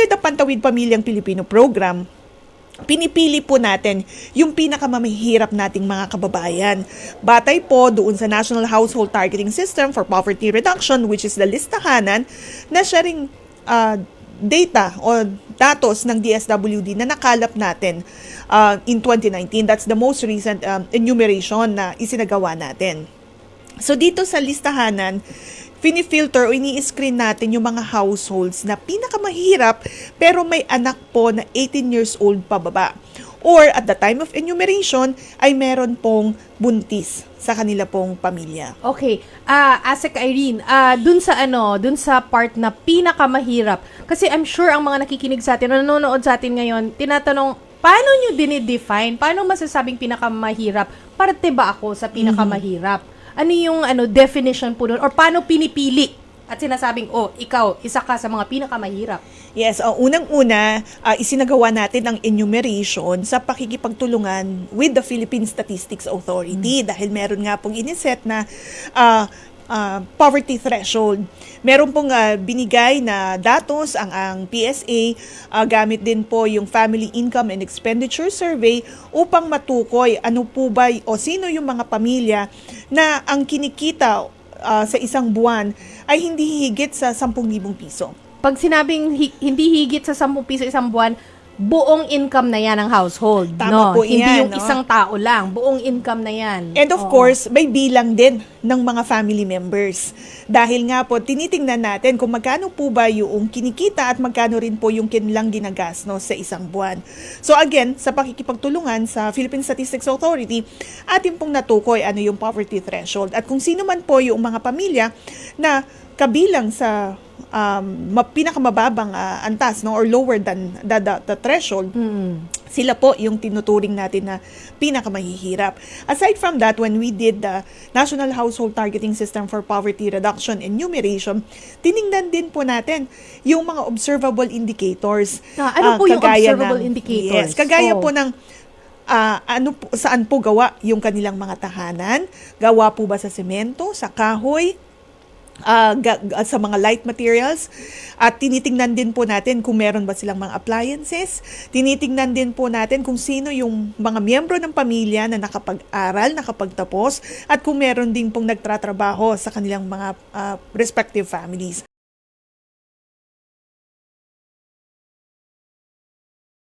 Under the Pantawid Pamilyang Pilipino Program, pinipili po natin yung pinakamamahirap nating mga kababayan. Batay po doon sa National Household Targeting System for Poverty Reduction, which is the listahanan na siya ring data o datos ng DSWD na nakalap natin in 2019. That's the most recent enumeration na isinagawa natin. So dito sa listahanan, finifilter o ini-screen natin yung mga households na pinakamahirap pero may anak po na 18 years old pababa. Or at the time of enumeration ay meron pong buntis sa kanila pong pamilya. Okay. Asek Irene, dun sa part na pinakamahirap, kasi I'm sure ang mga nakikinig sa atin, nanonood sa atin ngayon, tinatanong, paano nyo dinidefine? Paano masasabing pinakamahirap? Parte ba ako sa pinakamahirap? Ano yung definition po doon? Or paano pinipili? At sinasabing, ikaw, isa ka sa mga pinakamahirap. Yes, unang-una, isinagawa natin ang enumeration sa pakikipagtulungan with the Philippine Statistics Authority dahil meron nga pong iniset na poverty threshold. Meron pong binigay na datos ang PSA, gamit din po yung Family Income and Expenditure Survey upang matukoy ano po ba o sino yung mga pamilya na ang kinikita sa isang buwan ay hindi higit sa 10,000 piso. Pag sinabing hindi higit sa 10 piso isang buwan, buong income na yan ng household. Tama po Hindi yan, yung isang tao lang. Buong income na yan. And of course, may bilang din ng mga family members. Dahil nga po, tinitingnan natin kung magkano po ba yung kinikita at magkano rin po yung kanilang ginagastos sa isang buwan. So again, sa pakikipagtulungan sa Philippine Statistics Authority, atin pong natukoy ano yung poverty threshold. At kung sino man po yung mga pamilya na kabilang sa pinakamababang antas, no, or lower than the threshold, sila po yung tinuturing natin na pinakamahihirap. Aside from that, when we did the National Household Targeting System for Poverty Reduction and Enumeration, tiningnan din po natin yung mga observable indicators. Ano po yung observable indicators? Yes, kagaya po ng saan po gawa yung kanilang mga tahanan, gawa po ba sa semento, sa kahoy, sa mga light materials, at tinitingnan din po natin kung meron ba silang mga appliances. Tinitingnan din po natin kung sino yung mga miyembro ng pamilya na nakapag-aral, nakapagtapos, at kung meron din pong nagtratrabaho sa kanilang mga respective families.